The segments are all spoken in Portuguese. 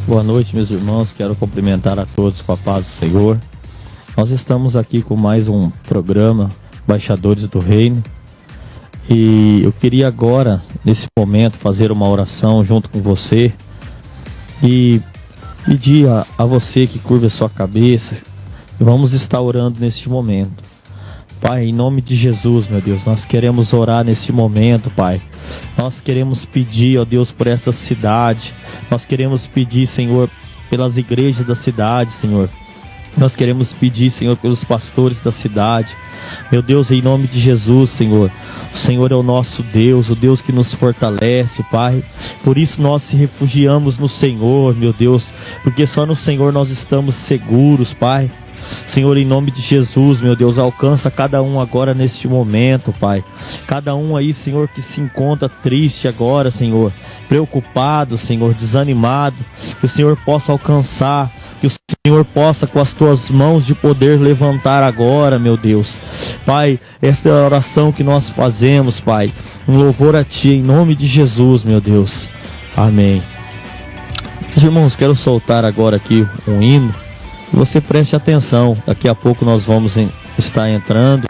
Boa noite, meus irmãos. Quero cumprimentar a todos com a paz do Senhor. Nós estamos aqui com mais um programa, Embaixadores do Reino. E eu queria agora, nesse momento, fazer uma oração junto com você e pedir a você que curva a sua cabeça. Vamos estar orando neste momento. Pai, em nome de Jesus, meu Deus, nós queremos orar nesse momento, Pai. Nós queremos pedir, ó Deus, por essa cidade. Nós queremos pedir, Senhor, pelas igrejas da cidade, Senhor. Nós queremos pedir, Senhor, pelos pastores da cidade. Meu Deus, em nome de Jesus, Senhor. O Senhor é o nosso Deus, o Deus que nos fortalece, Pai. Por isso nós se refugiamos no Senhor, meu Deus. Porque só no Senhor nós estamos seguros, Pai. Senhor, em nome de Jesus, meu Deus, alcança cada um agora neste momento, Pai. Cada um aí, Senhor, que se encontra triste agora, Senhor, preocupado, Senhor, desanimado, que o Senhor possa alcançar, que o Senhor possa com as tuas mãos de poder levantar agora, meu Deus. Pai, esta é a oração que nós fazemos, Pai, um louvor a Ti, em nome de Jesus, meu Deus. Amém. Meus irmãos, quero soltar agora aqui um hino. Você preste atenção, daqui a pouco nós vamos estar entrando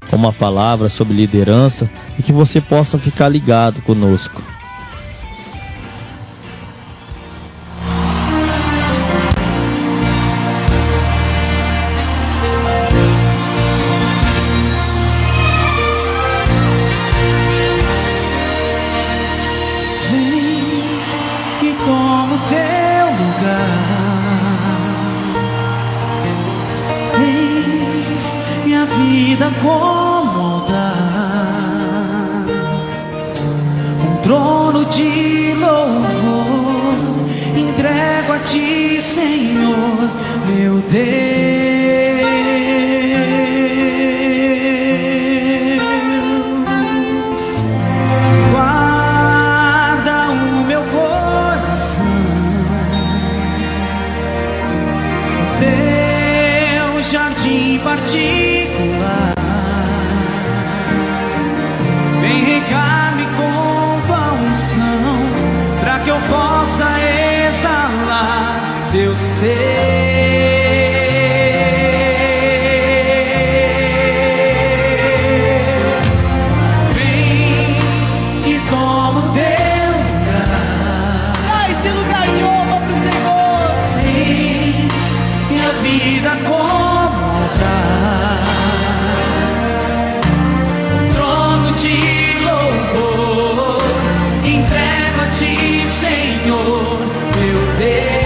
com uma palavra sobre liderança e que você possa ficar ligado conosco. Vem e toma o teu lugar. Minha vida como altar, um trono de louvor, entrego a Ti, Senhor, meu Deus. Guarda o meu coração, o Teu jardim particular. Vem regar-me com Tua unção, pra que eu possa exalar Teu ser. Vem e toma o Teu lugar. Dá esse lugar de honra pro Senhor. Eis minha vida como altar, um trono de louvor, entrego a Ti, Senhor, meu Deus.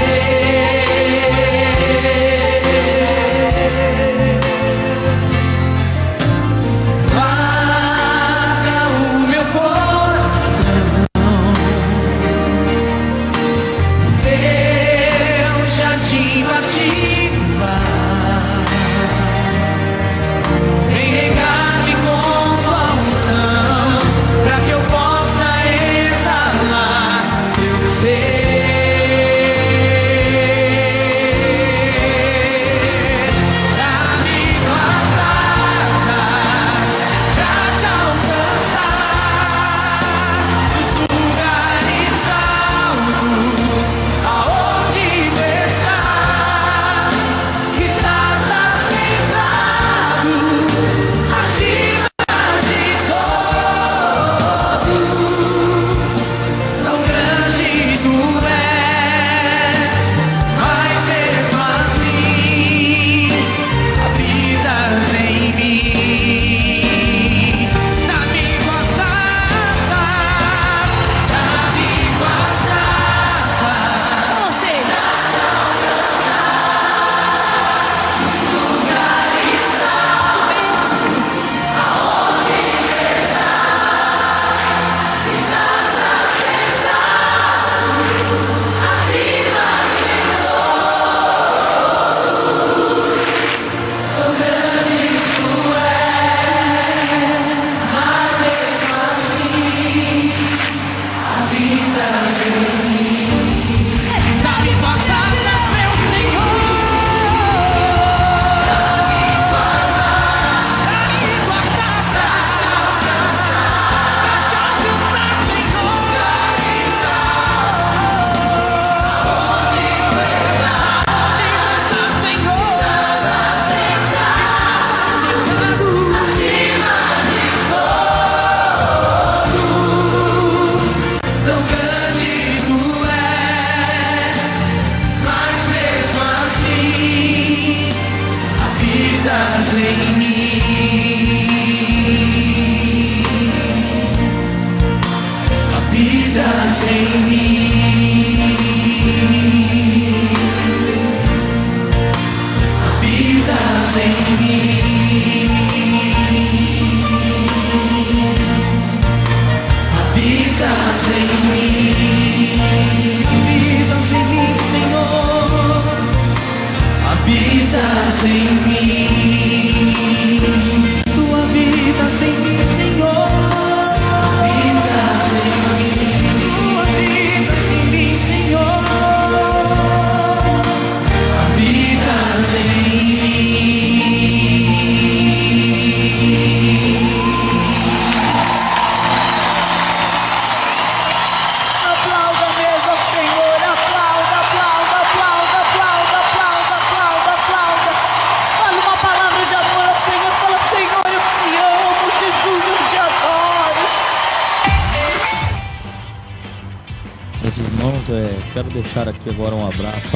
Quero deixar aqui agora um abraço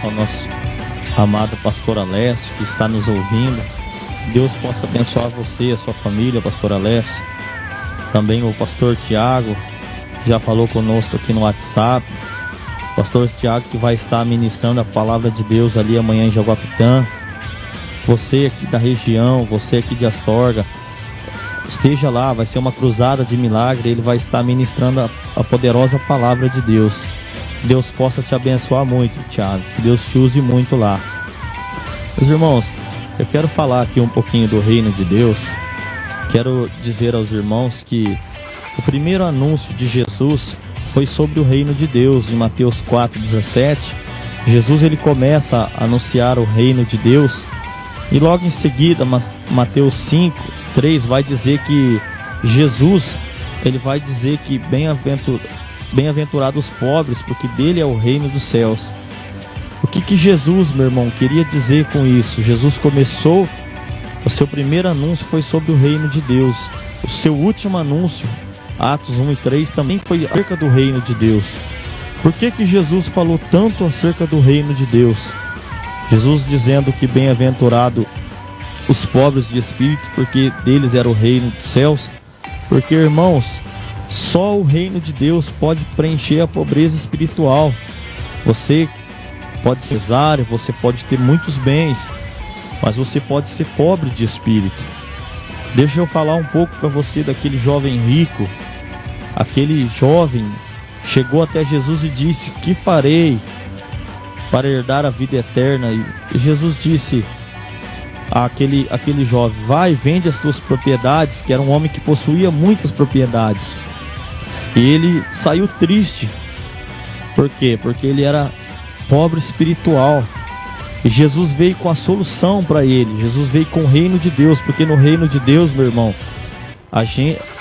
ao nosso amado pastor Alessio, que está nos ouvindo. Deus possa abençoar você, a sua família, pastor Alessio. Também o pastor Tiago, que já falou conosco aqui no WhatsApp. Pastor Tiago, que vai estar ministrando a palavra de Deus ali amanhã em Jaguapitã. Você aqui da região, você aqui de Astorga, esteja lá, vai ser uma cruzada de milagre. Ele vai estar ministrando a poderosa palavra de Deus. Que Deus possa te abençoar muito, Tiago. Que Deus te use muito lá. Meus irmãos, eu quero falar aqui um pouquinho do reino de Deus. Quero dizer aos irmãos que o primeiro anúncio de Jesus foi sobre o reino de Deus. Em Mateus 4,17, Jesus ele começa a anunciar o reino de Deus. E logo em seguida, Mateus 5:3 vai dizer que Jesus, ele vai dizer que bem-aventurados os pobres, porque dele é o reino dos céus. O que Jesus, meu irmão, queria dizer com isso? Jesus começou, o seu primeiro anúncio foi sobre o reino de Deus. O seu último anúncio, Atos 1:3, também foi acerca do reino de Deus. Por que Jesus falou tanto acerca do reino de Deus? Jesus dizendo que bem-aventurado os pobres de espírito, porque deles era o reino dos céus. Porque, irmãos, só o reino de Deus pode preencher a pobreza espiritual. Você pode ser empresário, você pode ter muitos bens, mas você pode ser pobre de espírito. Deixa eu falar um pouco para você daquele jovem rico. Aquele jovem chegou até Jesus e disse: "Que farei para herdar a vida eterna?" E Jesus disse àquele jovem: "Vai, vende as tuas propriedades", que era um homem que possuía muitas propriedades. E ele saiu triste. Por quê? Porque ele era pobre espiritual. E Jesus veio com a solução para ele. Jesus veio com o reino de Deus, porque no reino de Deus, meu irmão,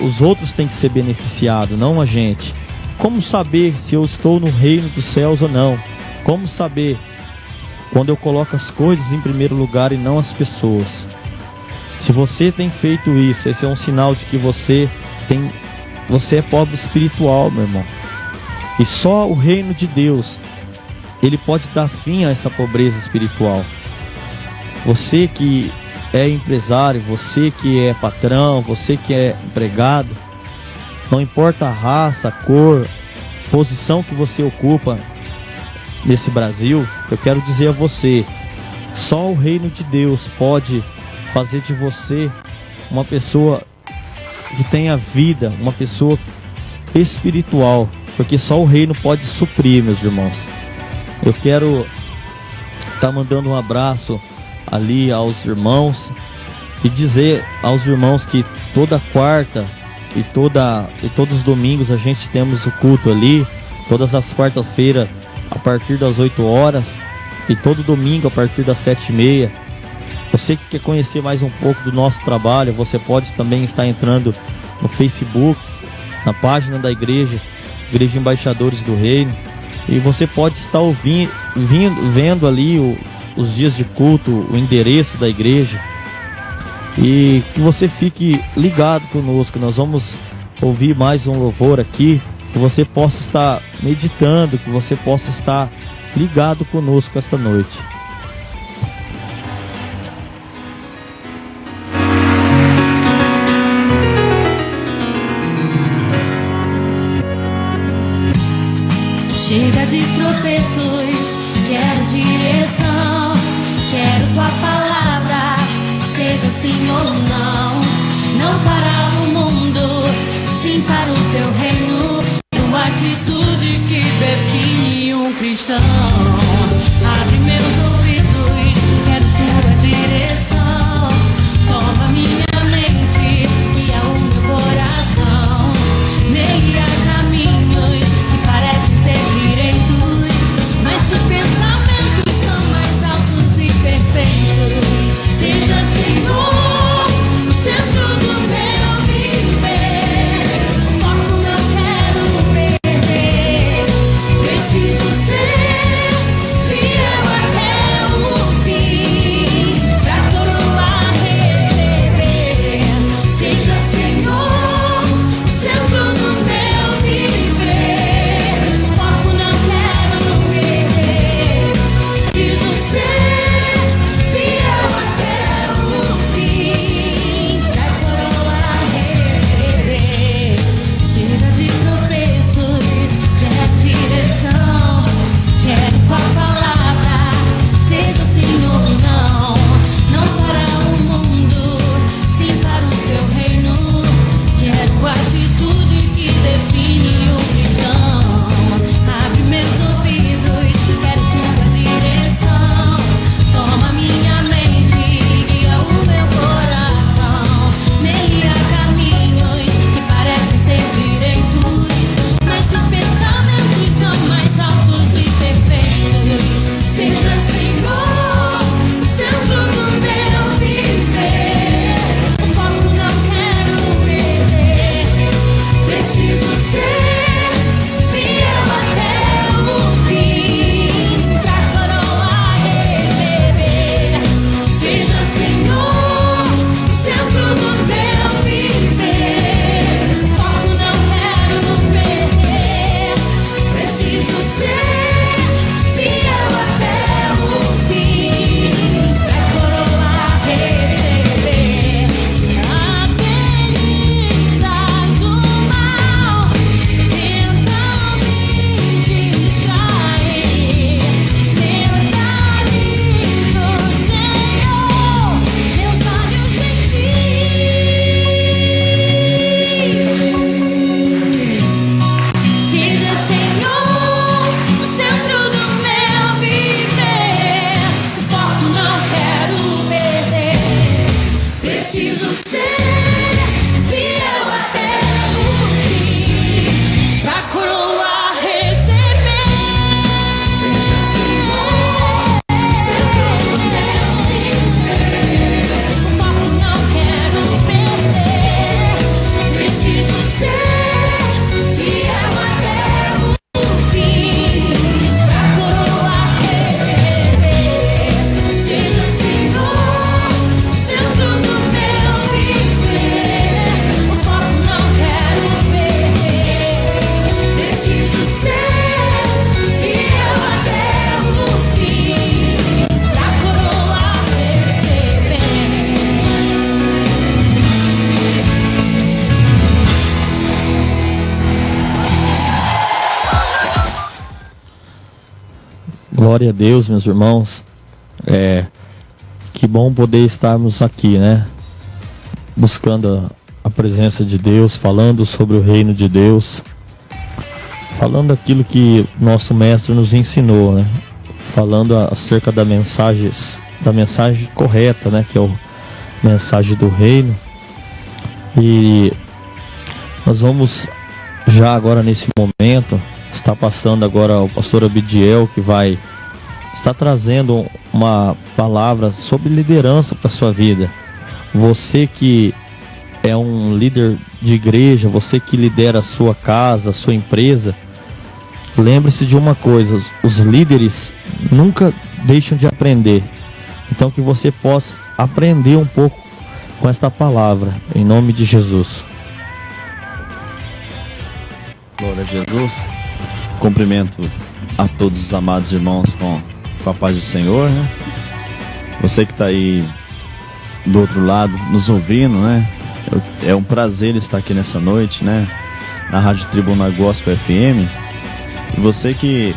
os outros têm que ser beneficiados, não a gente. Como saber se eu estou no reino dos céus ou não? Como saber quando eu coloco as coisas em primeiro lugar e não as pessoas? Se você tem feito isso, esse é um sinal de que você é pobre espiritual, meu irmão. E só o reino de Deus, ele pode dar fim a essa pobreza espiritual. Você que é empresário, você que é patrão, você que é empregado, não importa a raça, a cor, posição que você ocupa nesse Brasil, eu quero dizer a você, só o reino de Deus pode fazer de você uma pessoa que tenha vida, uma pessoa espiritual, porque só o reino pode suprir, meus irmãos. Eu quero estar mandando um abraço ali aos irmãos e dizer aos irmãos que toda quarta e todos os domingos a gente temos o culto ali, todas as quartas-feiras a partir das 8 horas e todo domingo a partir das 7:30. Você que quer conhecer mais um pouco do nosso trabalho, você pode também estar entrando no Facebook, na página da Igreja Embaixadores do Reino, e você pode estar vendo ali os dias de culto, o endereço da igreja, e que você fique ligado conosco. Nós vamos ouvir mais um louvor aqui, que você possa estar meditando, que você possa estar ligado conosco esta noite. Chega de tropeços, quero direção. Quero tua palavra, seja sim ou não. Não para o mundo, sim para o teu reino. Uma atitude que define um cristão. Abre meus ouvidos, quero tua direção. Toma minha mente, guia o meu coração. Nele há caminhos que parecem ser direitos, mas teus pensamentos são mais altos e perfeitos. Seja, Senhor, o centro do meu viver. O foco não quero perder. Preciso ser fiel até o fim, pra coroa receber. Seja, Senhor, o centro do meu viver. O foco não quero perder. Preciso ser fiel até o fim, pra coroa receber. Chega de tropeços, quero direção. Quero tua palavra, seja sim ou não. Não para o mundo, sim para o teu reino. Quero a atitude que define o cristão. Abre meus ouvidos, quero tua direção. Toma minha mente, guia o meu coração. Nele há caminhos que parecem ser direitos, mas teus pensamentos são mais altos e perfeitos. Seja, Senhor, o centro do meu viver. O foco não quero perder. Preciso ser fiel até o fim, pra coroa receber. Seja, Senhor, o centro do meu viver. O foco não quero perder. Preciso ser fiel até o fim, pra coroa receber. A felicidade do mal tentam me distrair. Centralizo, Senhor, meus olhos em ti. Seja, Senhor, o centro do meu viver. O foco não quero perder. Preciso ser fiel até o fim, pra coroa receber. Seja, Senhor, o centro do meu viver. O foco não quero perder. Preciso ser fiel até o fim, pra coroa receber. Seja, Senhor, o centro do meu viver. O foco não quero perder. Preciso ser fiel até o fim, pra coroa receber. Glória a Deus, meus irmãos. Que bom poder estarmos aqui, né? Buscando a presença de Deus, falando sobre o reino de Deus, falando aquilo que nosso mestre nos ensinou, né? Falando acerca da mensagem correta, né? Que é a mensagem do reino. E nós vamos já agora nesse momento, está passando agora o pastor Abidiel, que vai estar trazendo uma palavra sobre liderança para a sua vida. Você que é um líder de igreja, você que lidera a sua casa, a sua empresa, lembre-se de uma coisa: os líderes nunca deixam de aprender. Então que você possa aprender um pouco com esta palavra, em nome de Jesus. Glória a Jesus. Cumprimento a todos os amados irmãos com a paz do Senhor, né? Você que está aí do outro lado nos ouvindo, né? É um prazer estar aqui nessa noite, né? Na Rádio Tribuna Gospel FM. E você que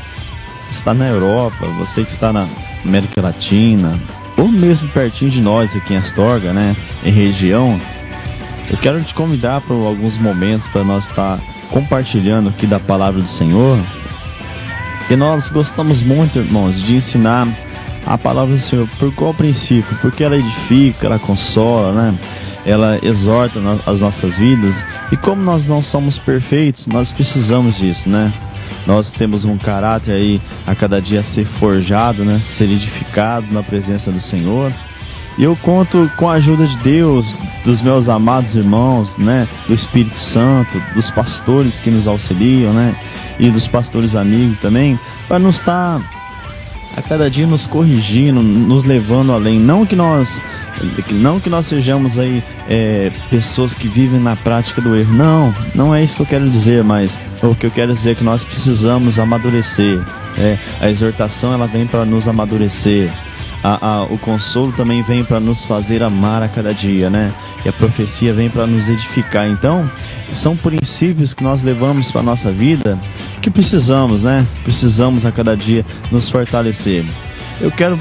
está na Europa, você que está na América Latina, ou mesmo pertinho de nós aqui em Astorga, né, em região, eu quero te convidar para alguns momentos para nós estar compartilhando aqui da palavra do Senhor, porque nós gostamos muito, irmãos, de ensinar a palavra do Senhor. Por qual princípio? Porque ela edifica, ela consola, né? Ela exorta as nossas vidas. E como nós não somos perfeitos, nós precisamos disso, né? Nós temos um caráter aí a cada dia a ser forjado, né? Ser edificado na presença do Senhor. E eu conto com a ajuda de Deus, dos meus amados irmãos, né? Do Espírito Santo, dos pastores que nos auxiliam, né? E dos pastores amigos também, para nos estar a cada dia nos corrigindo, nos levando além. Não que nós sejamos aí pessoas que vivem na prática do erro. Não é isso que eu quero dizer, mas o que eu quero dizer é que nós precisamos amadurecer. A exortação, ela vem para nos amadurecer. O consolo também vem para nos fazer amar a cada dia, né? E a profecia vem para nos edificar. Então, são princípios que nós levamos para a nossa vida, que precisamos, né? Precisamos a cada dia nos fortalecer. Eu quero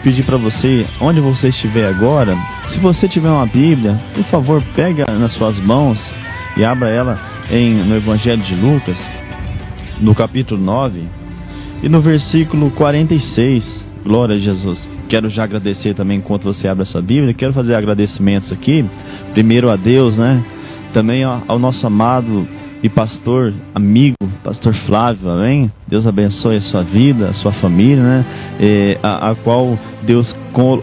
pedir para você, onde você estiver agora, se você tiver uma Bíblia, por favor, pega nas suas mãos e abra ela no Evangelho de Lucas, no capítulo 9, e no versículo 46. Glória a Jesus. Quero já agradecer também enquanto você abre a sua Bíblia. Quero fazer agradecimentos aqui. Primeiro a Deus, né? Também ao nosso amado e pastor, amigo, pastor Flávio, amém? Deus abençoe a sua vida, a sua família, né? A qual Deus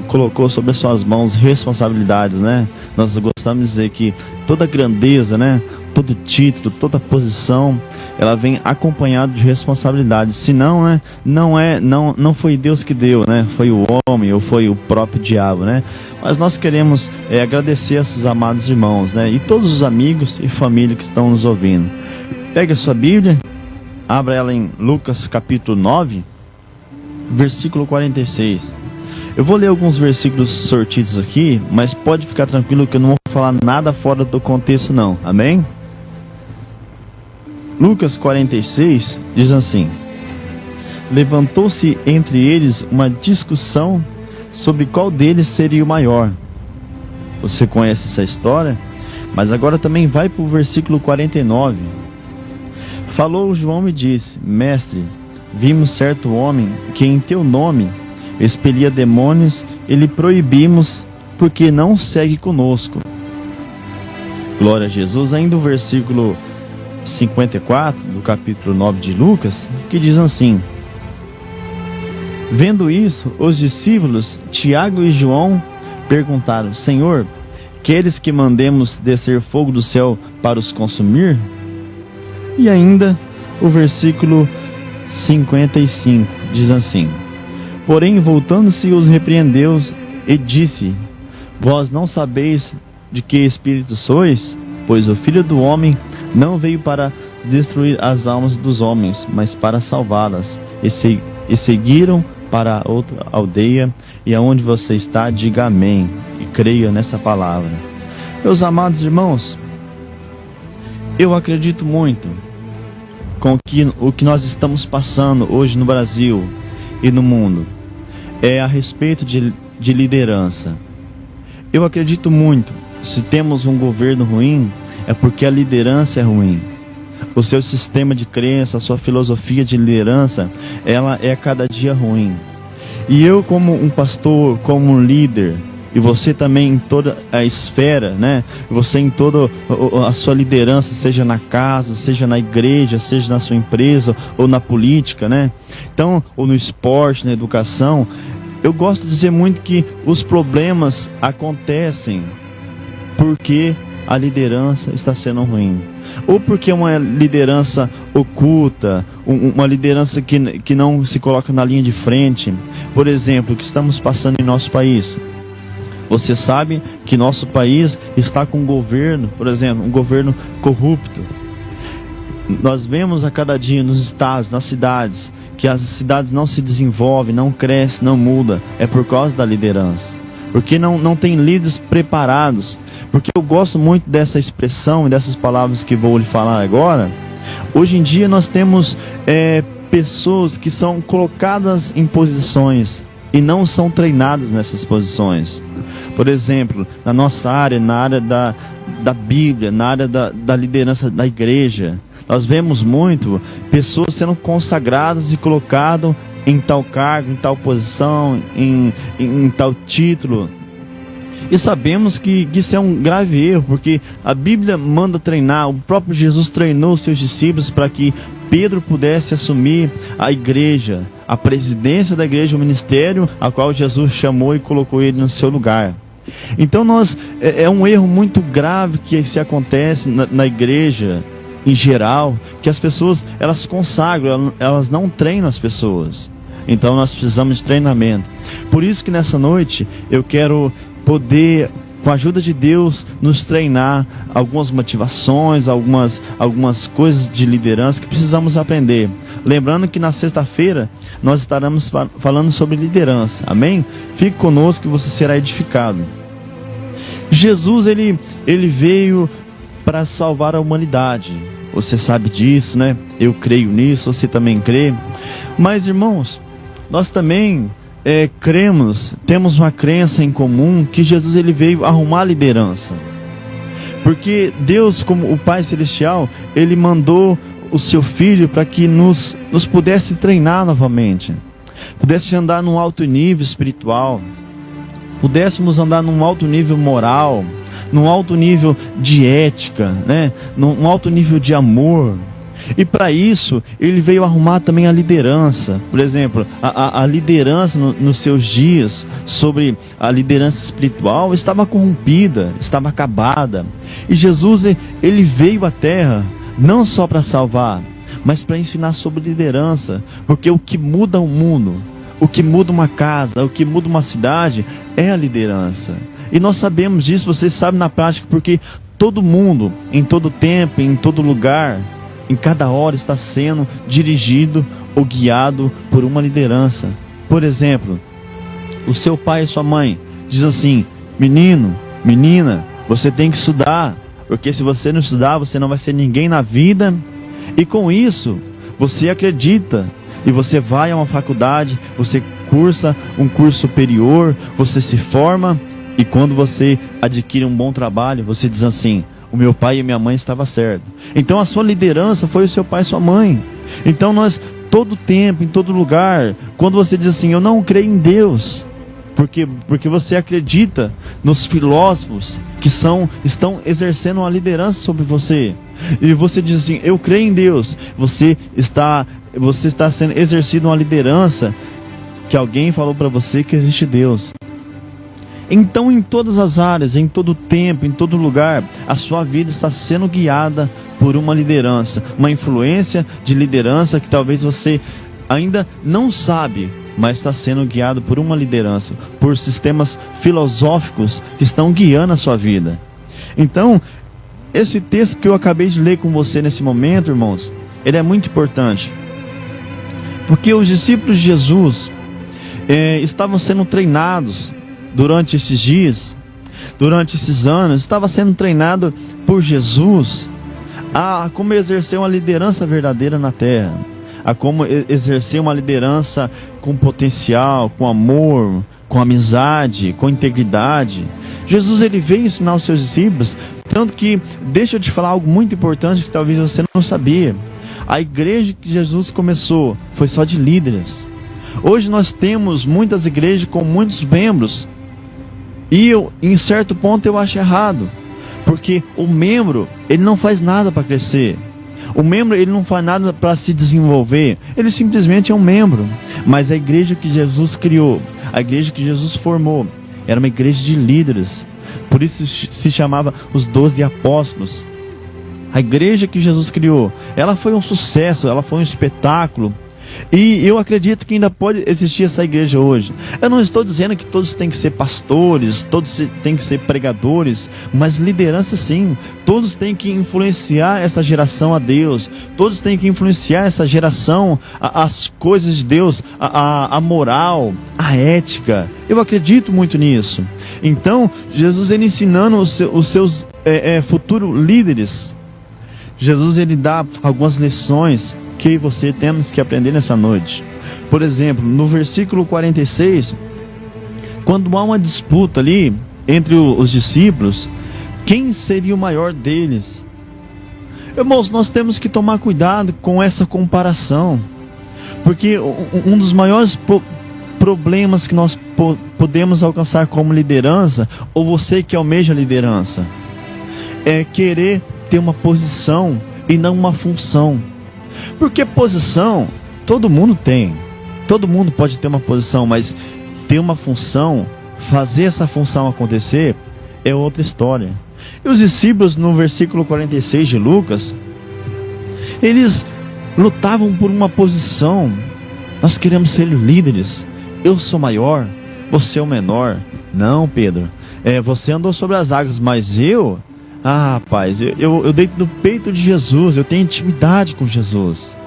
colocou sobre as suas mãos responsabilidades, né? Nós gostamos de dizer que toda grandeza, né? Todo título, toda posição, ela vem acompanhada de responsabilidade. Senão, né? Não foi Deus que deu, né? Foi o homem ou foi o próprio diabo, né? Mas nós queremos agradecer a esses amados irmãos, né? E todos os amigos e família que estão nos ouvindo. Pegue a sua Bíblia, abra ela em Lucas capítulo 9, versículo 46. Eu vou ler alguns versículos sortidos aqui, mas pode ficar tranquilo que eu não vou falar nada fora do contexto não, amém? Lucas 46 diz assim: levantou-se entre eles uma discussão sobre qual deles seria o maior. Você conhece essa história? Mas agora também vai para o versículo 49. Falou João e disse: mestre, vimos certo homem que em teu nome expelia demônios e lhe proibimos, porque não segue conosco. Glória a Jesus. Ainda o versículo 54 do capítulo 9 de Lucas, que diz assim: vendo isso, os discípulos Tiago e João perguntaram: Senhor, queres que mandemos descer fogo do céu para os consumir? E ainda o versículo 55 diz assim: porém, voltando-se, os repreendeu e disse: vós não sabeis de que espírito sois? Pois o Filho do Homem não veio para destruir as almas dos homens, mas para salvá-las. E seguiram para outra aldeia, e aonde você está, diga amém, e creia nessa palavra. Meus amados irmãos, eu acredito muito com o que nós estamos passando hoje no Brasil e no mundo, a respeito de liderança. Eu acredito muito, se temos um governo ruim, é porque a liderança é ruim. O seu sistema de crença, a sua filosofia de liderança, ela é cada dia ruim. E eu, como um pastor, como um líder, e você também em toda a esfera, né? Você em toda a sua liderança, seja na casa, seja na igreja, seja na sua empresa ou na política, né? Então, ou no esporte, na educação, eu gosto de dizer muito que os problemas acontecem porque a liderança está sendo ruim, ou porque uma liderança oculta, uma liderança que não se coloca na linha de frente. Por exemplo, o que estamos passando em nosso país. Você sabe que nosso país está com um governo, por exemplo, um governo corrupto. Nós vemos a cada dia nos estados, nas cidades, que as cidades não se desenvolvem, não crescem, não mudam. É por causa da liderança. Porque não tem líderes preparados. Porque eu gosto muito dessa expressão e dessas palavras que vou lhe falar agora. Hoje em dia nós temos pessoas que são colocadas em posições e não são treinadas nessas posições. Por exemplo, na nossa área, na área da Bíblia, na área da liderança da igreja, nós vemos muito pessoas sendo consagradas e colocadas em tal cargo, em tal posição, em tal título. E sabemos que isso é um grave erro, porque a Bíblia manda treinar, o próprio Jesus treinou os seus discípulos para que Pedro pudesse assumir a igreja, a presidência da igreja, o ministério a qual Jesus chamou e colocou ele no seu lugar. Então é um erro muito grave que se acontece na igreja em geral, que as pessoas, elas consagram, elas não treinam as pessoas. Então nós precisamos de treinamento. Por isso que nessa noite eu quero poder, com a ajuda de Deus, nos treinar algumas motivações, algumas coisas de liderança que precisamos aprender. Lembrando que na sexta-feira nós estaremos falando sobre liderança. Amém? Fique conosco que você será edificado. Jesus, ele veio para salvar a humanidade. Você sabe disso, né? Eu creio nisso, você também crê. Mas, irmãos, nós também cremos, temos uma crença em comum que Jesus, ele veio arrumar a liderança. Porque Deus, como o Pai Celestial, ele mandou o seu Filho para que nos pudesse treinar novamente, pudesse andar num alto nível espiritual, pudéssemos andar num alto nível moral, num alto nível de ética, né? Num alto nível de amor. E para isso, ele veio arrumar também a liderança. Por exemplo, a liderança nos seus dias, sobre a liderança espiritual, estava corrompida, estava acabada. E Jesus, ele veio à terra, não só para salvar, mas para ensinar sobre liderança. Porque o que muda o mundo, o que muda uma casa, o que muda uma cidade, é a liderança. E nós sabemos disso, vocês sabem na prática, porque todo mundo, em todo tempo, em todo lugar, em cada hora está sendo dirigido ou guiado por uma liderança. Por exemplo, o seu pai e sua mãe diz assim: menino, menina, você tem que estudar, porque se você não estudar, você não vai ser ninguém na vida. E com isso, você acredita, e você vai a uma faculdade, você cursa um curso superior, você se forma, e quando você adquire um bom trabalho, você diz assim: o meu pai e minha mãe estavam certos. Então a sua liderança foi o seu pai e sua mãe. Então nós, todo tempo, em todo lugar, quando você diz assim: eu não creio em Deus, porque você acredita nos filósofos que estão exercendo uma liderança sobre você, e você diz assim: eu creio em Deus, você está sendo exercido uma liderança que alguém falou para você que existe Deus. Então, em todas as áreas, em todo tempo, em todo lugar, a sua vida está sendo guiada por uma liderança, uma influência de liderança que talvez você ainda não sabe, mas está sendo guiado por uma liderança, por sistemas filosóficos que estão guiando a sua vida. Então, esse texto que eu acabei de ler com você nesse momento, irmãos, ele é muito importante, porque os discípulos de Jesus estavam sendo treinados durante esses dias, durante esses anos, estava sendo treinado por Jesus a como exercer uma liderança verdadeira na terra, a como exercer uma liderança com potencial, com amor, com amizade, com integridade. Jesus, ele veio ensinar os seus discípulos, tanto que, deixa eu te falar algo muito importante que talvez você não sabia. A igreja que Jesus começou foi só de líderes. Hoje nós temos muitas igrejas com muitos membros, e em certo ponto eu acho errado, porque o membro, ele não faz nada para crescer. O membro, ele não faz nada para se desenvolver. Ele simplesmente é um membro. Mas a igreja que Jesus criou, a igreja que Jesus formou, era uma igreja de líderes. Por isso se chamava os 12 apóstolos. A igreja que Jesus criou, ela foi um sucesso, ela foi um espetáculo. E eu acredito que ainda pode existir essa igreja hoje. Eu não estou dizendo que todos têm que ser pastores, todos têm que ser pregadores, mas liderança sim. Todos têm que influenciar essa geração a Deus. Todos têm que influenciar essa geração as coisas de Deus, a moral, a ética. Eu acredito muito nisso. Então, Jesus, ele ensinando os seus futuros líderes. Jesus ele dá algumas lições que eu e você temos que aprender nessa noite. Por exemplo, no versículo 46, quando há uma disputa ali entre os discípulos, quem seria o maior deles? Irmãos, nós temos que tomar cuidado com essa comparação, porque um dos maiores problemas que nós podemos alcançar como liderança, ou você que almeja liderança, é querer ter uma posição e não uma função. Porque posição, todo mundo tem. Todo mundo pode ter uma posição, mas ter uma função, fazer essa função acontecer, é outra história. E os discípulos, no versículo 46 de Lucas, eles lutavam por uma posição. Nós queremos ser líderes. Eu sou maior, você é o menor. Não, Pedro, você andou sobre as águas, mas rapaz, eu deito no peito de Jesus, eu tenho intimidade com Jesus.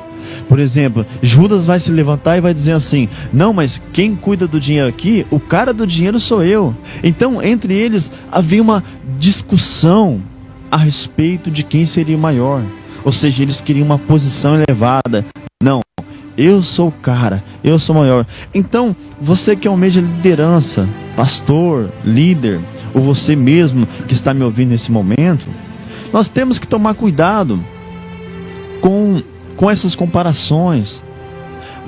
Por exemplo, Judas vai se levantar e vai dizer assim: não, mas quem cuida do dinheiro aqui, o cara do dinheiro sou eu. Então, entre eles havia uma discussão a respeito de quem seria o maior. Ou seja, eles queriam uma posição elevada. Não, eu sou o cara, eu sou maior. Então, você que almeja liderança, pastor, líder, ou você mesmo que está me ouvindo nesse momento, nós temos que tomar cuidado com essas comparações.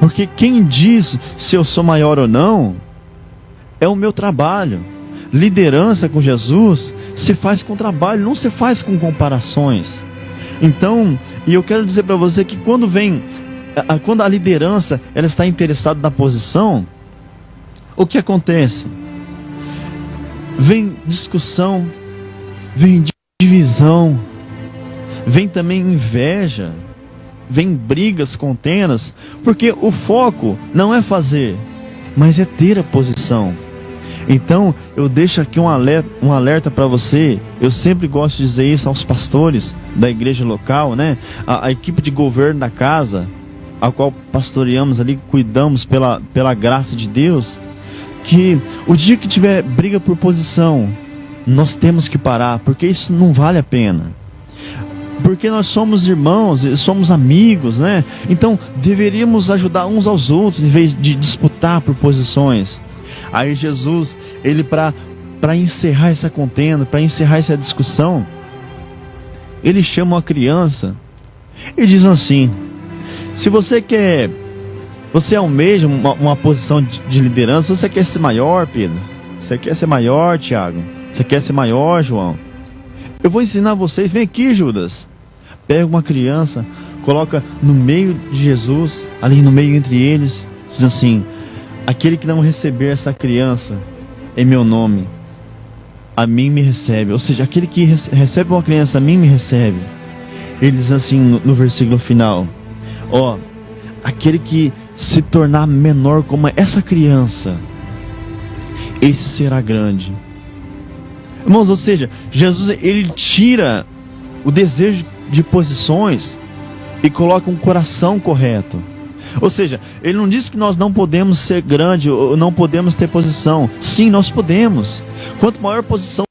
Porque quem diz se eu sou maior ou não é o meu trabalho. Liderança com Jesus se faz com trabalho, não se faz com comparações. Então, e eu quero dizer para você que quando a liderança ela está interessada na posição, o que acontece? Vem discussão, vem divisão, vem também inveja, vem brigas, contendas, porque o foco não é fazer, mas é ter a posição. Então, eu deixo aqui um alerta para você. Eu sempre gosto de dizer isso aos pastores da igreja local, né? A equipe de governo da casa, a qual pastoreamos ali, cuidamos pela graça de Deus, que o dia que tiver briga por posição, nós temos que parar, porque isso não vale a pena. Porque nós somos irmãos, somos amigos, né? Então, deveríamos ajudar uns aos outros, em vez de disputar por posições. Aí Jesus, ele para encerrar essa contenda, para encerrar essa discussão, ele chama uma criança e diz assim: se você almeja uma posição de liderança, você quer ser maior, Pedro? Você quer ser maior, Tiago? Você quer ser maior, João? Eu vou ensinar vocês. Vem aqui, Judas. Pega uma criança, coloca no meio de Jesus, ali no meio entre eles, diz assim: aquele que não receber essa criança em meu nome, a mim me recebe. Ou seja, aquele que recebe uma criança, a mim me recebe. Ele diz assim no versículo final: aquele que se tornar menor como essa criança, esse será grande. Irmãos, ou seja, Jesus ele tira o desejo de posições e coloca um coração correto. Ou seja, ele não diz que nós não podemos ser grande ou não podemos ter posição. Sim, nós podemos. Quanto maior posição,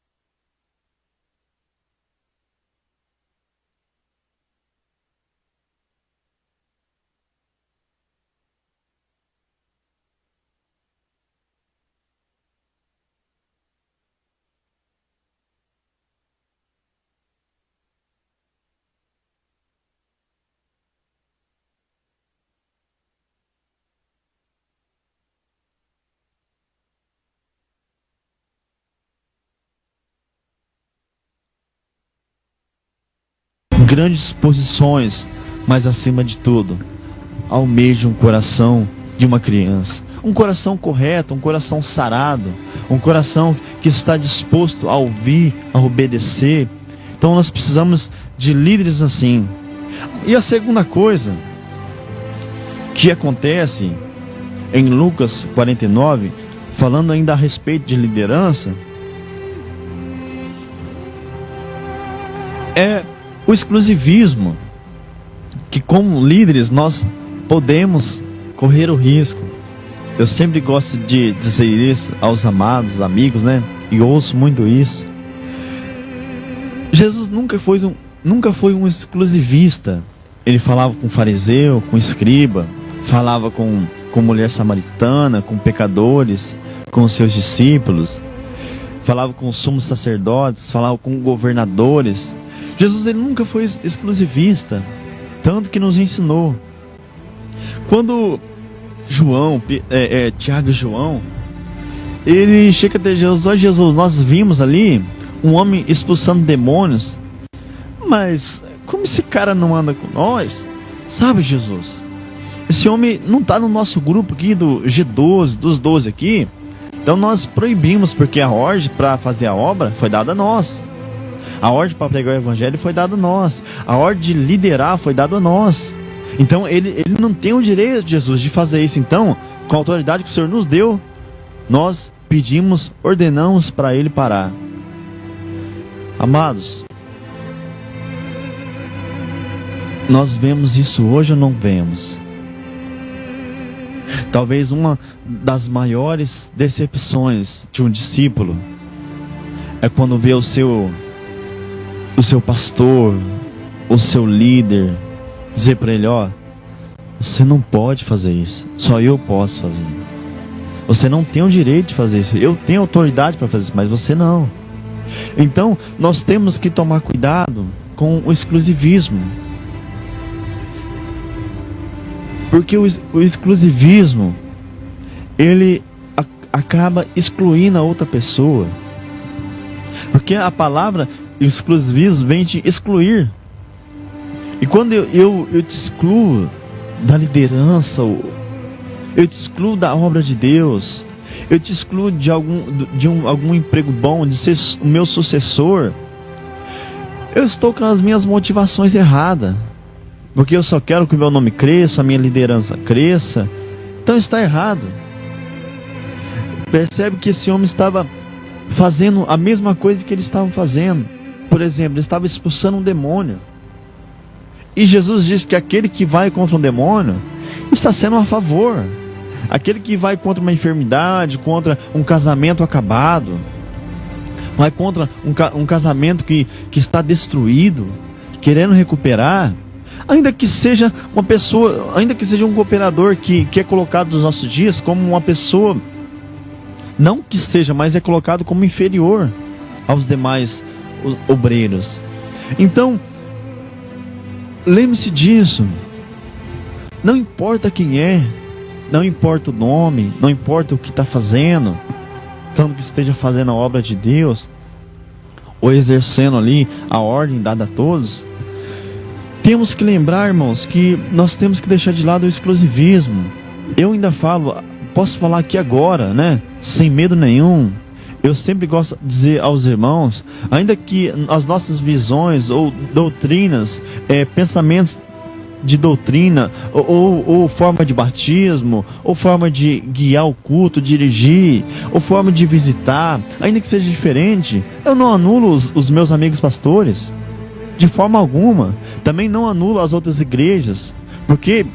grandes posições, mas acima de tudo, almeja um coração de uma criança, um coração correto, um coração sarado, um coração que está disposto a ouvir, a obedecer. Então nós precisamos de líderes assim. E a segunda coisa que acontece em Lucas 49, falando ainda a respeito de liderança, é o exclusivismo, que como líderes nós podemos correr o risco. Eu sempre gosto de dizer isso aos amados, amigos, né? E ouço muito isso. Jesus nunca foi nunca foi um exclusivista. Ele falava com fariseu, com escriba, falava com mulher samaritana, com pecadores, com os seus discípulos, falava com os sumos sacerdotes, falava com governadores. Jesus, ele nunca foi exclusivista, tanto que nos ensinou. Quando Tiago e João, ele chega até Jesus: ó Jesus, nós vimos ali um homem expulsando demônios, mas como esse cara não anda com nós? Sabe, Jesus, esse homem não está no nosso grupo aqui do G12, dos 12 aqui. Então nós proibimos, porque a ordem para fazer a obra foi dada a nós. A ordem para pregar o evangelho foi dada a nós. A ordem de liderar foi dada a nós. Então ele não tem o direito, Jesus, de fazer isso. Então, com a autoridade que o Senhor nos deu, nós pedimos, ordenamos para ele parar. Amados, nós vemos isso hoje ou não vemos? Talvez uma das maiores decepções de um discípulo é quando vê o seu pastor, o seu líder, dizer para ele: ó, você não pode fazer isso, só eu posso fazer. Você não tem o direito de fazer isso, eu tenho autoridade para fazer isso, mas você não. Então nós temos que tomar cuidado com o exclusivismo, porque o exclusivismo, ele acaba excluindo a outra pessoa, porque a palavra exclusivismo vem de excluir. E quando eu te excluo da liderança, eu te excluo da obra de Deus, eu te excluo de algum emprego bom, de ser o meu sucessor, eu estou com as minhas motivações erradas, porque eu só quero que o meu nome cresça, a minha liderança cresça. Então está errado. Percebe que esse homem estava fazendo a mesma coisa que eles estavam fazendo. Por exemplo, ele estava expulsando um demônio. E Jesus diz que aquele que vai contra um demônio está sendo a favor. Aquele que vai contra uma enfermidade, contra um casamento acabado, vai contra um casamento que está destruído, querendo recuperar, ainda que seja uma pessoa, ainda que seja um cooperador que é colocado nos nossos dias como uma pessoa, não que seja, mas é colocado como inferior aos demais obreiros. Então, lembre-se disso. Não importa quem é, não importa o nome, não importa o que está fazendo, tanto que esteja fazendo a obra de Deus, ou exercendo ali a ordem dada a todos. Temos que lembrar, irmãos, que nós temos que deixar de lado o exclusivismo. Eu ainda posso falar aqui agora, né? Sem medo nenhum. Eu sempre gosto de dizer aos irmãos, ainda que as nossas visões ou doutrinas, pensamentos de doutrina, ou forma de batismo, ou forma de guiar o culto, dirigir, ou forma de visitar, ainda que seja diferente, eu não anulo os meus amigos pastores, de forma alguma. Também não anulo as outras igrejas, porque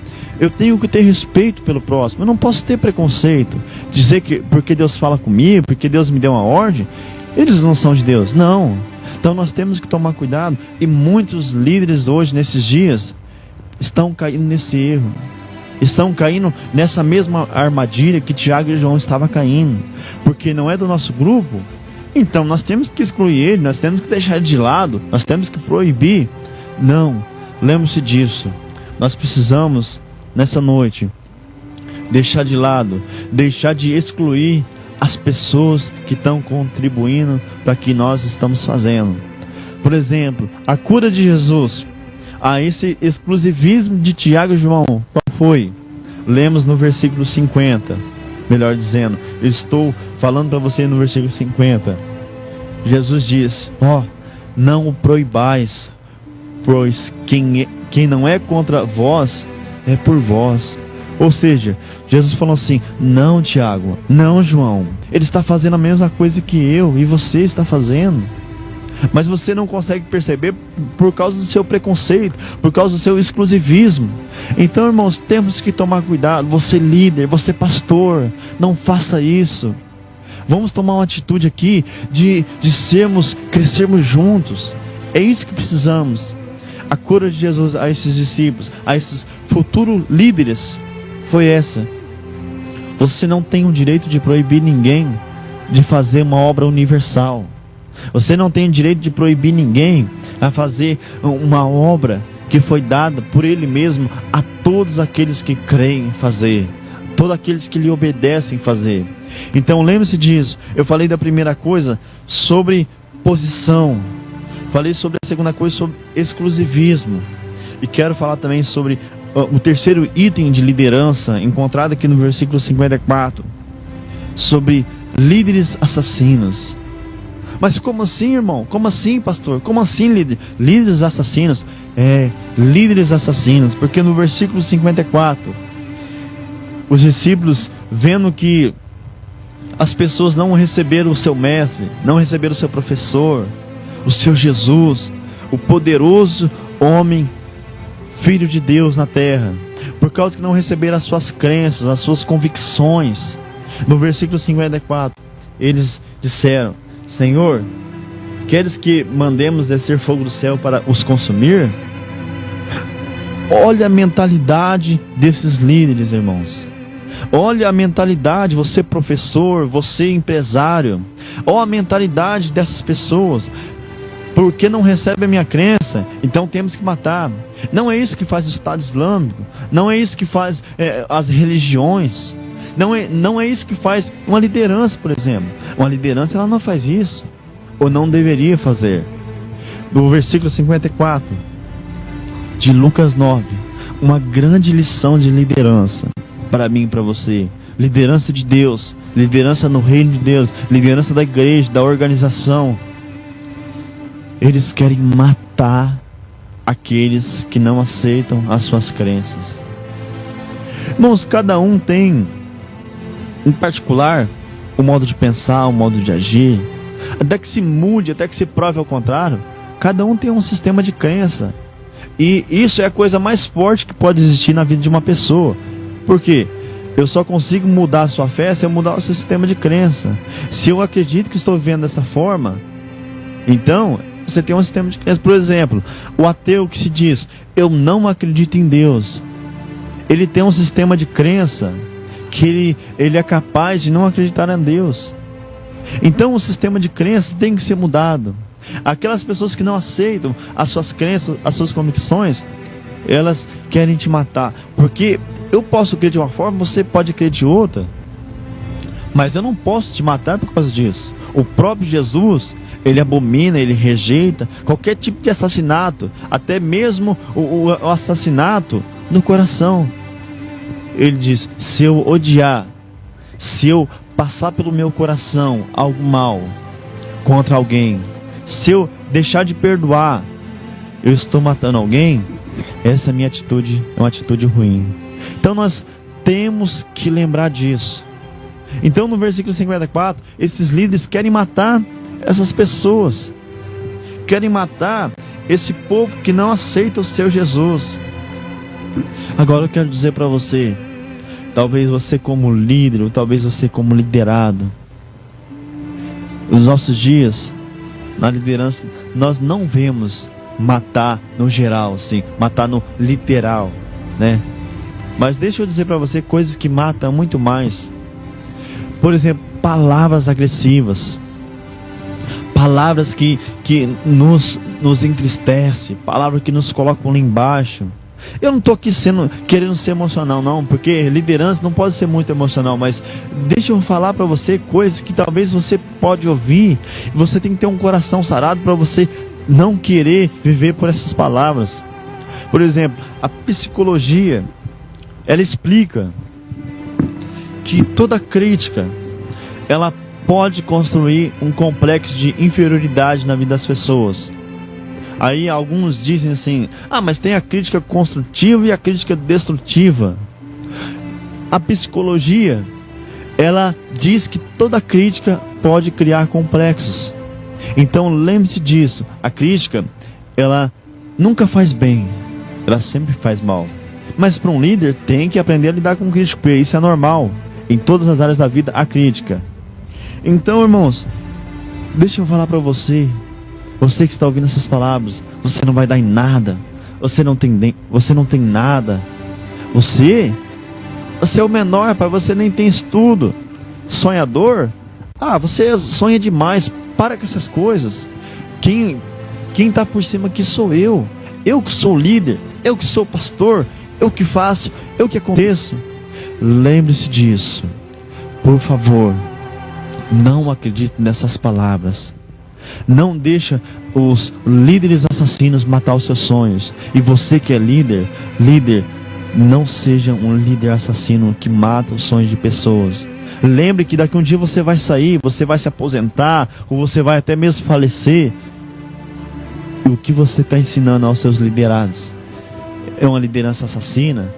eu tenho que ter respeito pelo próximo. Eu não posso ter preconceito, dizer que porque Deus fala comigo, porque Deus me deu uma ordem, eles não são de Deus. Não. Então nós temos que tomar cuidado. E muitos líderes hoje, nesses dias, estão caindo nesse erro, estão caindo nessa mesma armadilha que Tiago e João estavam caindo, porque não é do nosso grupo. Então nós temos que excluir ele, nós temos que deixar ele de lado, nós temos que proibir. Não, lembre-se disso. Nós precisamos, nessa noite, deixar de lado, deixar de excluir as pessoas que estão contribuindo para o que nós estamos fazendo. Por exemplo, a cura de Jesus, esse exclusivismo de Tiago e João, qual foi? Lemos no versículo 50, melhor dizendo, eu estou falando para você no versículo 50. Jesus diz: não o proibais, pois quem não é contra vós, é por vós. Ou seja, Jesus falou assim: não, Tiago, não, João, ele está fazendo a mesma coisa que eu e você está fazendo, mas você não consegue perceber por causa do seu preconceito, por causa do seu exclusivismo. Então, irmãos, temos que tomar cuidado. Você líder, você pastor, não faça isso. Vamos tomar uma atitude aqui de crescermos juntos. É isso que precisamos. A cura de Jesus a esses discípulos, a esses futuros líderes, foi essa: você não tem o direito de proibir ninguém de fazer uma obra universal. Você não tem o direito de proibir ninguém a fazer uma obra que foi dada por Ele mesmo a todos aqueles que creem fazer, todos aqueles que lhe obedecem fazer. Então lembre-se disso. Eu falei da primeira coisa sobre posição, falei sobre a segunda coisa, sobre exclusivismo, e quero falar também sobre o terceiro item de liderança encontrado aqui no versículo 54, sobre líderes assassinos. Mas como assim, irmão? Como assim, pastor? Como assim, líderes assassinos? Líderes assassinos, porque no versículo 54, os discípulos, vendo que as pessoas não receberam o seu mestre, não receberam o seu professor, o seu Jesus, o poderoso homem, Filho de Deus na terra, por causa que não receberam as suas crenças, as suas convicções, no versículo 54, eles disseram: Senhor, queres que mandemos descer fogo do céu para os consumir? Olha a mentalidade desses líderes, irmãos. Olha a mentalidade, você professor, você empresário. Olha a mentalidade dessas pessoas. Porque não recebe a minha crença, então temos que matar. Não é isso que faz o Estado Islâmico. Não é isso que faz as religiões. Não é isso que faz uma liderança, por exemplo. Uma liderança, ela não faz isso, ou não deveria fazer. No versículo 54 de Lucas 9, uma grande lição de liderança para mim e para você. Liderança de Deus, liderança no reino de Deus, liderança da igreja, da organização. Eles querem matar aqueles que não aceitam as suas crenças. Irmãos, cada um tem, em particular, o modo de pensar, o modo de agir. Até que se mude, até que se prove ao contrário, cada um tem um sistema de crença. E isso é a coisa mais forte que pode existir na vida de uma pessoa. Por quê? Eu só consigo mudar a sua fé se eu mudar o seu sistema de crença. Se eu acredito que estou vivendo dessa forma, então você tem um sistema de crença. Por exemplo, o ateu que se diz: eu não acredito em Deus, ele tem um sistema de crença que ele é capaz de não acreditar em Deus. Então o sistema de crença tem que ser mudado. Aquelas pessoas que não aceitam as suas crenças, as suas convicções, elas querem te matar. Porque eu posso crer de uma forma, você pode crer de outra, mas eu não posso te matar por causa disso. O próprio Jesus, ele abomina, ele rejeita qualquer tipo de assassinato, até mesmo o assassinato no coração. Ele diz: se eu odiar, se eu passar pelo meu coração algo mal contra alguém, se eu deixar de perdoar, eu estou matando alguém. Essa minha atitude é uma atitude ruim. Então nós temos que lembrar disso. Então no versículo 54, esses líderes querem matar essas pessoas, querem matar esse povo que não aceita o seu Jesus. Agora eu quero dizer para você, talvez você como líder, ou talvez você como liderado, nos nossos dias, na liderança, nós não vemos matar no geral, assim, matar no literal, né? Mas deixa eu dizer para você coisas que matam muito mais. Por exemplo, palavras agressivas, palavras que nos entristecem, palavras que nos colocam lá embaixo. Eu não estou aqui querendo ser emocional, não, porque liderança não pode ser muito emocional, mas deixa eu falar para você coisas que talvez você pode ouvir. Você tem que ter um coração sarado para você não querer viver por essas palavras. Por exemplo, a psicologia, ela explica que toda crítica, ela pode construir um complexo de inferioridade na vida das pessoas. Aí alguns dizem assim: mas tem a crítica construtiva e a crítica destrutiva. A psicologia, ela diz que toda crítica pode criar complexos. Então lembre-se disso. A crítica, ela nunca faz bem, ela sempre faz mal. Mas para um líder tem que aprender a lidar com crítica, porque isso é normal. Em todas as áreas da vida há crítica. Então, irmãos, deixa eu falar para você. Você que está ouvindo essas palavras, você não vai dar em nada. você não tem nada. Você é o menor, pai, você nem tem estudo. Sonhador? Você sonha demais. Para com essas coisas. Quem está por cima aqui sou eu. Eu que sou líder, eu que sou pastor, eu que faço, eu que aconteço. Lembre-se disso. Por favor, não acredite nessas palavras. Não deixa os líderes assassinos matar os seus sonhos. E você que é líder, não seja um líder assassino que mata os sonhos de pessoas. Lembre que daqui um dia você vai sair, você vai se aposentar, ou você vai até mesmo falecer. E o que você está ensinando aos seus liderados? É uma liderança assassina?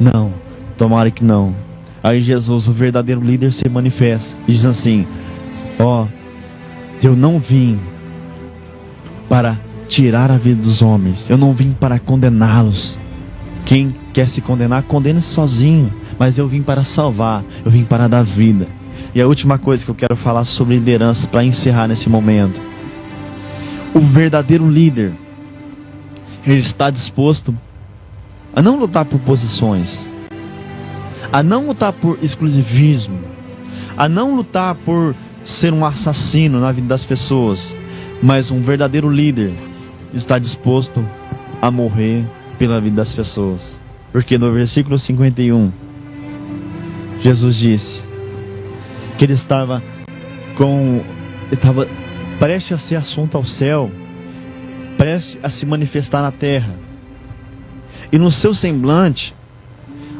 Não, tomara que não. Aí Jesus, o verdadeiro líder, se manifesta e diz assim: eu não vim para tirar a vida dos homens, eu não vim para condená-los. Quem quer se condenar, condena-se sozinho. Mas eu vim para salvar, eu vim para dar vida. E a última coisa que eu quero falar sobre liderança, para encerrar nesse momento: o verdadeiro líder, ele está disposto a não lutar por posições, a não lutar por exclusivismo, a não lutar por ser um assassino na vida das pessoas. Mas um verdadeiro líder está disposto a morrer pela vida das pessoas. Porque no versículo 51, Jesus disse que ele estava prestes a ser assunto ao céu, prestes a se manifestar na terra. E no seu semblante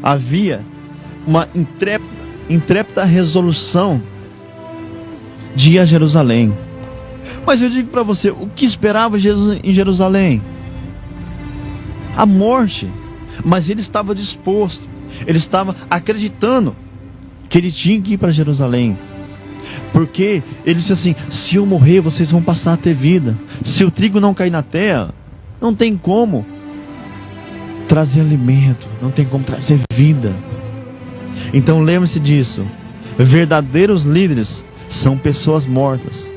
havia uma intrépida resolução de ir a Jerusalém. Mas eu digo para você, o que esperava Jesus em Jerusalém? A morte. Mas ele estava disposto, ele estava acreditando que ele tinha que ir para Jerusalém. Porque ele disse assim: se eu morrer, vocês vão passar a ter vida. Se o trigo não cair na terra, não tem como trazer alimento, não tem como trazer vida. Então lembre-se disso. Verdadeiros líderes são pessoas mortas.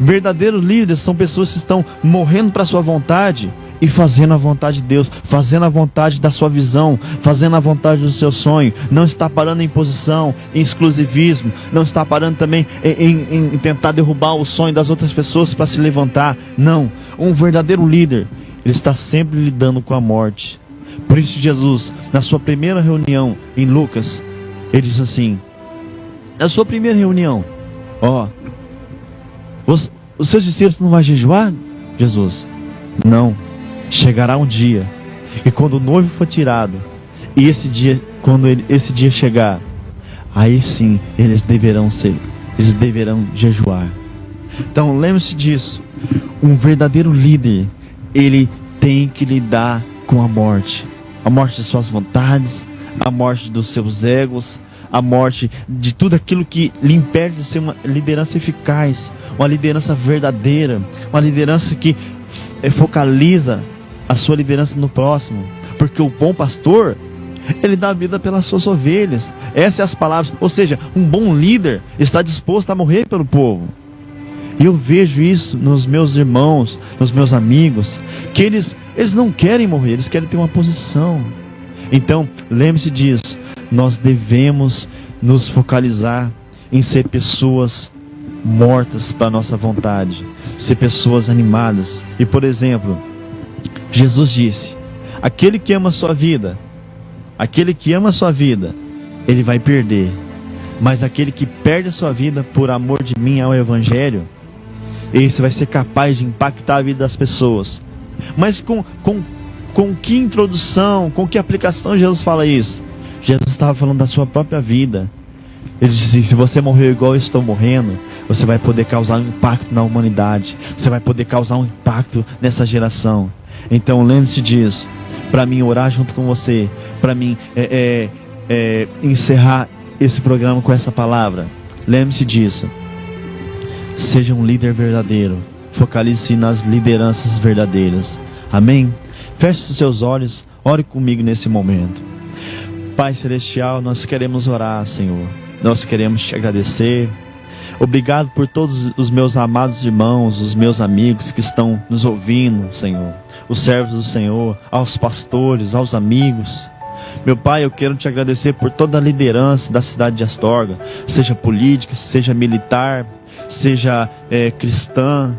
Verdadeiros líderes são pessoas que estão morrendo para a sua vontade e fazendo a vontade de Deus, fazendo a vontade da sua visão, fazendo a vontade do seu sonho. Não está parando em posição, em exclusivismo. Não está parando também em tentar derrubar o sonho das outras pessoas para se levantar. Não, um verdadeiro líder, ele está sempre lidando com a morte. Por isso Jesus, na sua primeira reunião em Lucas, ele diz assim: na sua primeira reunião, os seus discípulos não vão jejuar? Jesus: não. Chegará um dia, e quando o noivo for tirado, e esse dia chegar, aí sim eles deverão jejuar. Então lembre-se disso. Um verdadeiro líder, ele tem que lidar com a morte de suas vontades, a morte dos seus egos, a morte de tudo aquilo que lhe impede de ser uma liderança eficaz, uma liderança verdadeira, uma liderança que focaliza a sua liderança no próximo. Porque o bom pastor, ele dá vida pelas suas ovelhas. Essas são as palavras. Ou seja, um bom líder está disposto a morrer pelo povo. E eu vejo isso nos meus irmãos, nos meus amigos, que eles não querem morrer, eles querem ter uma posição. Então, lembre-se disso. Nós devemos nos focalizar em ser pessoas mortas para a nossa vontade, ser pessoas animadas. E, por exemplo, Jesus disse: aquele que ama a sua vida, ele vai perder. Mas aquele que perde a sua vida por amor de mim ao Evangelho, esse vai ser capaz de impactar a vida das pessoas. Mas com que introdução, com que aplicação Jesus fala isso? Jesus estava falando da sua própria vida. Ele disse: se você morreu igual eu estou morrendo, você vai poder causar um impacto na humanidade, você vai poder causar um impacto nessa geração. Então lembre-se disso. Para mim orar junto com você, para mim encerrar esse programa com essa palavra, lembre-se disso. Seja um líder verdadeiro, focalize-se nas lideranças verdadeiras. Amém? Feche os seus olhos, ore comigo nesse momento. Pai Celestial, nós queremos orar, Senhor. Nós queremos te agradecer. Obrigado por todos os meus amados irmãos, os meus amigos que estão nos ouvindo, Senhor. Os servos do Senhor, aos pastores, aos amigos. Meu Pai, eu quero te agradecer por toda a liderança da cidade de Astorga, seja política, seja militar, seja cristã,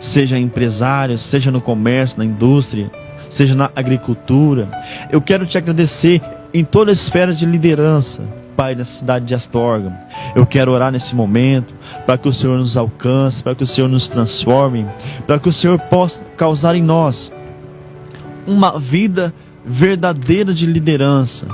seja empresário, seja no comércio, na indústria, seja na agricultura. Eu quero te agradecer em toda a esfera de liderança, Pai, na cidade de Astorga. Eu quero orar nesse momento para que o Senhor nos alcance, para que o Senhor nos transforme, para que o Senhor possa causar em nós uma vida verdadeira de liderança,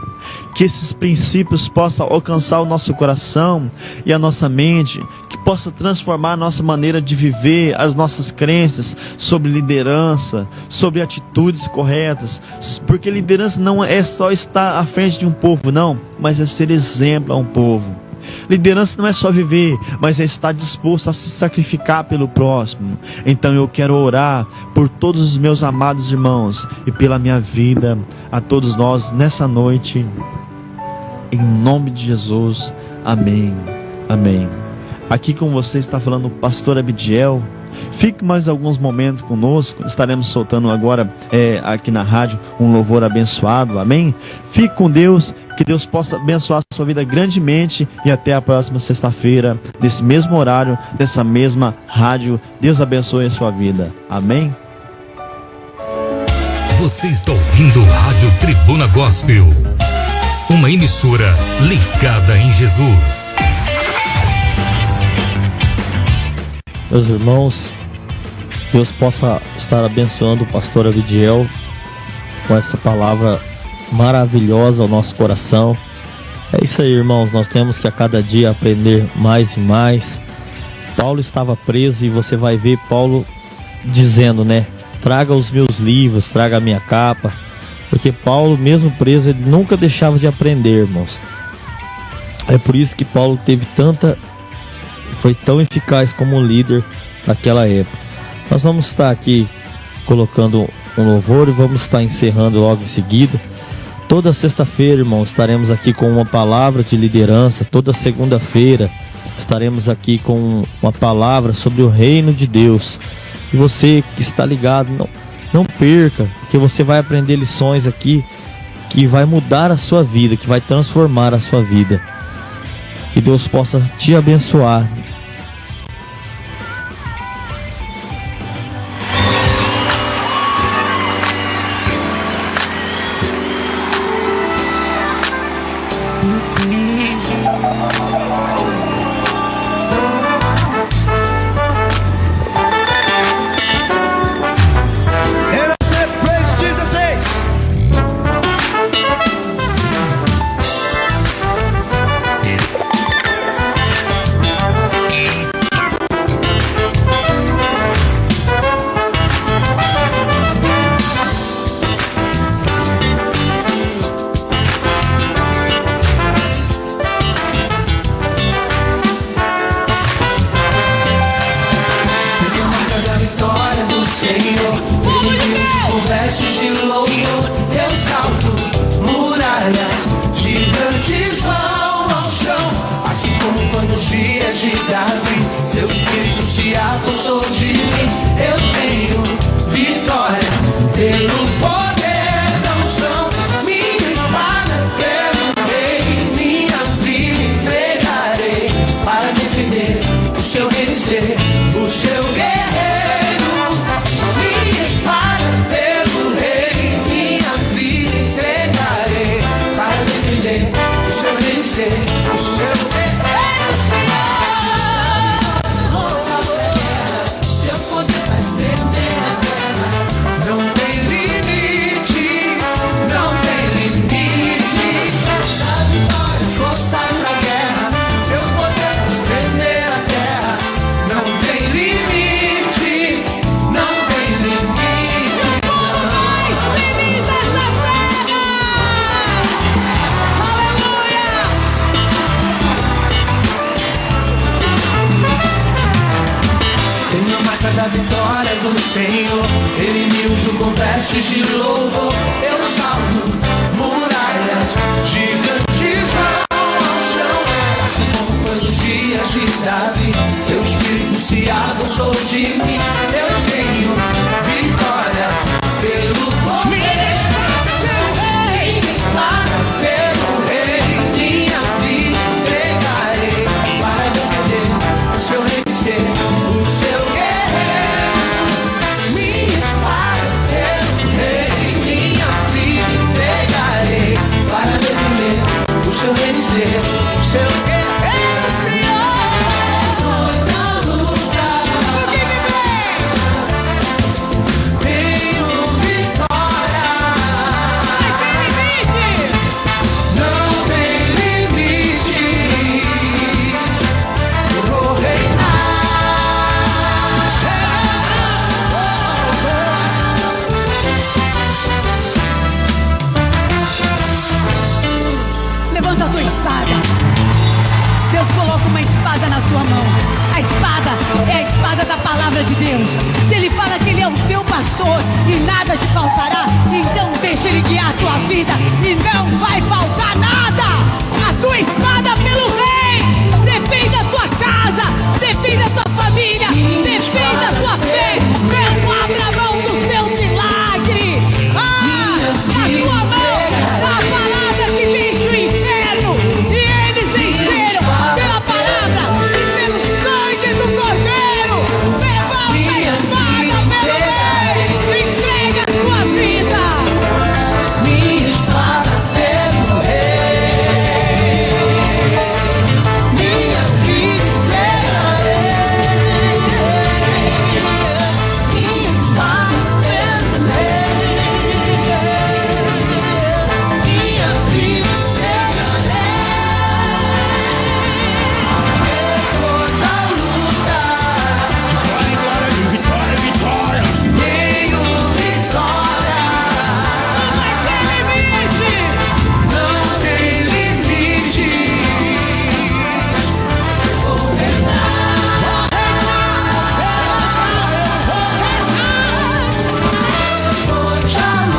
que esses princípios possam alcançar o nosso coração e a nossa mente, que possa transformar a nossa maneira de viver, as nossas crenças sobre liderança, sobre atitudes corretas, porque liderança não é só estar à frente de um povo, não, mas é ser exemplo a um povo. Liderança não é só viver, mas é estar disposto a se sacrificar pelo próximo. Então eu quero orar por todos os meus amados irmãos e pela minha vida, a todos nós nessa noite, em nome de Jesus, amém, amém. Aqui com você está falando o pastor Abidiel. Fique mais alguns momentos conosco. Estaremos soltando agora aqui na rádio um louvor abençoado, amém? Fique com Deus, que Deus possa abençoar a sua vida grandemente. E até a próxima sexta-feira, nesse mesmo horário, dessa mesma rádio. Deus abençoe a sua vida, amém? Você está ouvindo Rádio Tribuna Gospel, uma emissora ligada em Jesus. Meus irmãos, Deus possa estar abençoando o pastor Abidiel com essa palavra maravilhosa ao nosso coração. É isso aí, irmãos, nós temos que a cada dia aprender mais e mais. Paulo estava preso e você vai ver Paulo dizendo, né? Traga os meus livros, traga a minha capa. Porque Paulo, mesmo preso, ele nunca deixava de aprender, irmãos. É por isso que Paulo foi tão eficaz como um líder naquela época. Nós vamos estar aqui colocando um louvor e vamos estar encerrando logo em seguida. Toda sexta-feira, irmãos, estaremos aqui com uma palavra de liderança. Toda segunda-feira estaremos aqui com uma palavra sobre o reino de Deus. E você que está ligado, não perca, porque você vai aprender lições aqui que vai mudar a sua vida, que vai transformar a sua vida. Que Deus possa te abençoar. da vitória do Senhor. Ele me ungiu com vestes de louvor. Eu salto muralhas, gigantes vão ao chão. Assim como foi nos dias de Davi, espada. Deus coloca uma espada na tua mão. A espada é a espada da palavra de Deus. Se Ele fala que Ele é o teu pastor e nada te faltará, então deixa Ele guiar a tua vida e não vai faltar nada. A tua espada pelo Rei. Defenda a tua casa, defenda a tua família, defenda a tua fé. Não abra a mão do teu milagre. A tua mão da palavra que vence o inferno. E eles venceram pela palavra e pelo sangue do Cordeiro. Levanta a espada pelo Rei. Entrega a tua vida. Minha espada pelo Rei, minha vida entregarei. Minha espada pelo Rei, minha vida entregarei. Depois da luta, vitória, vitória, tenho vitória. Não tem limite. Vou reinar, depois da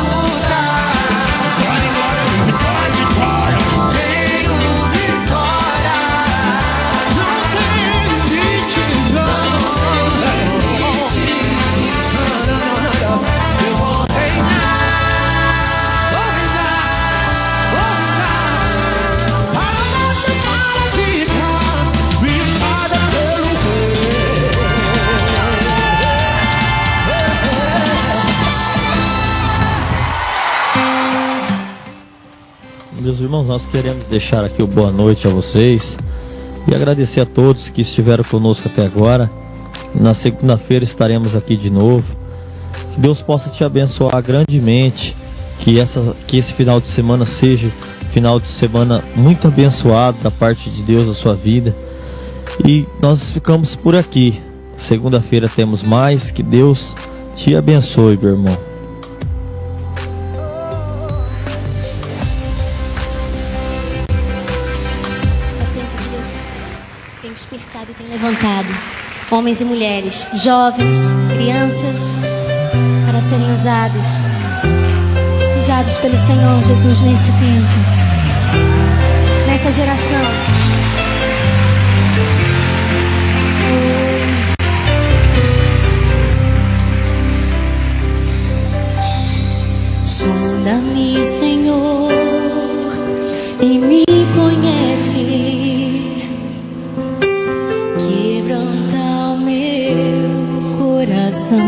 luta, vitória, vitória, tenho vitória. Não tem limite, eu vou reinar. Meus irmãos, nós queremos deixar aqui o boa noite a vocês e agradecer a todos que estiveram conosco até agora. Na segunda-feira estaremos aqui de novo. Que Deus possa te abençoar grandemente, que esse final de semana seja final de semana muito abençoado da parte de Deus na sua vida. E nós ficamos por aqui. Segunda-feira temos mais. Que Deus te abençoe, meu irmão. É tempo que Deus tem despertado e tem levantado homens e mulheres, jovens, crianças, para serem usados pelo Senhor Jesus nesse tempo, nessa geração. Sonda-me, Senhor, e me conhece. Quebranta o meu coração.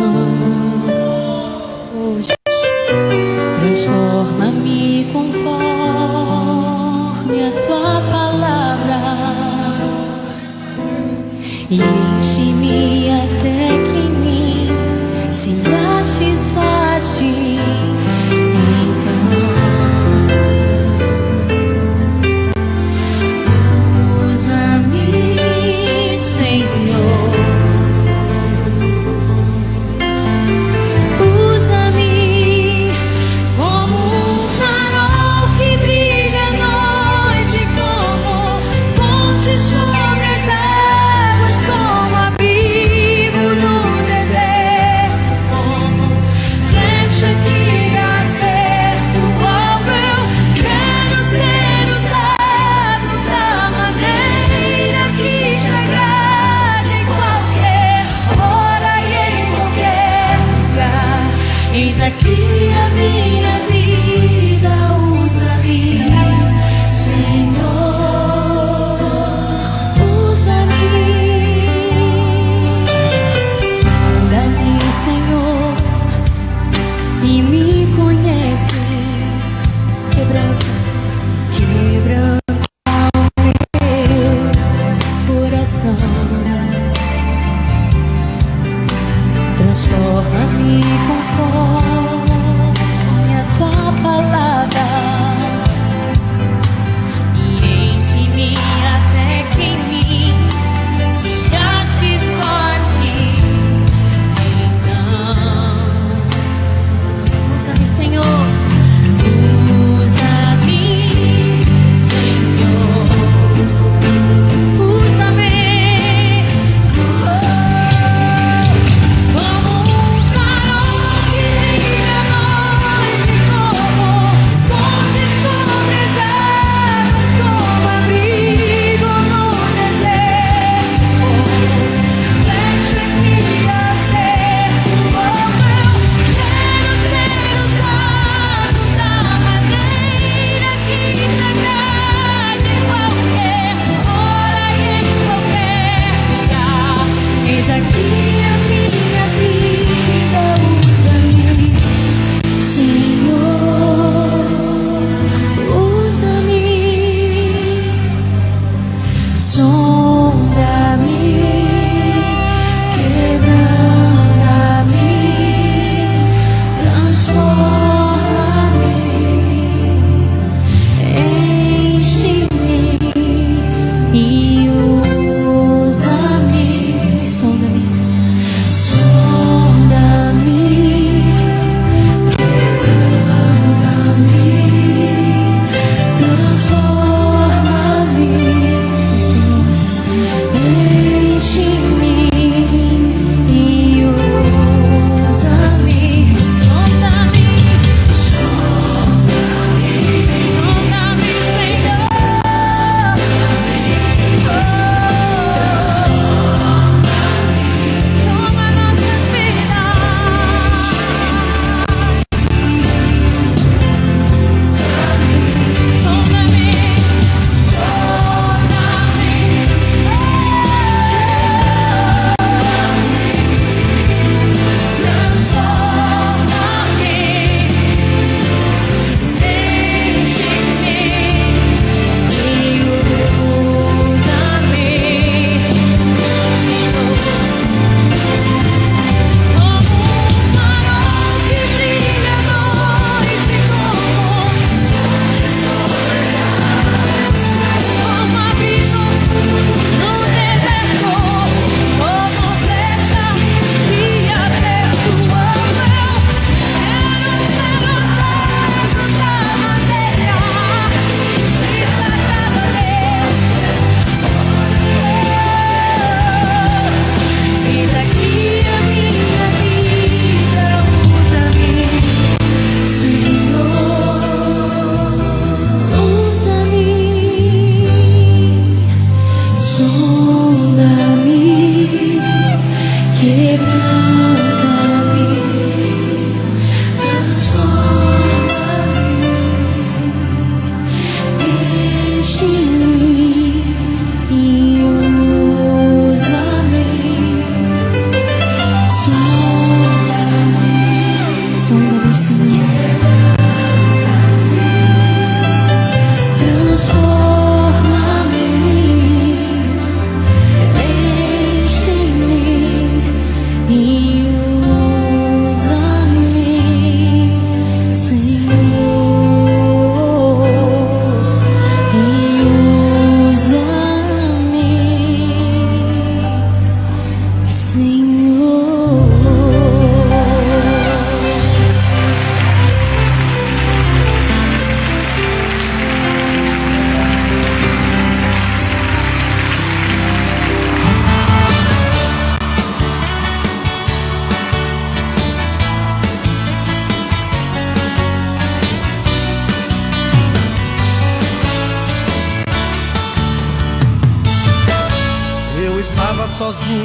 Transforma-me conforme a tua palavra e enche-me até que em mim se ache só a ti. Então usa-me, Senhor. Usa-me como um farol que brilha à noite, como ponte sobre as águas, como abrigo Sonda-me, quebranta-me, transforma-me, enche-me e usa-me. Sonda-me, sonda-me, quebranta-me, transforma-me. Sim, Senhor. Enche-me e usa-me. Sonda-me, sonda-me, sonda-me, Senhor. Toma nossas vidas. Sonda-me, sonda-me, Senhor. Transforma-me, enche-me e usa-me, Senhor, e usa-me, Senhor. Eu estava sozinho.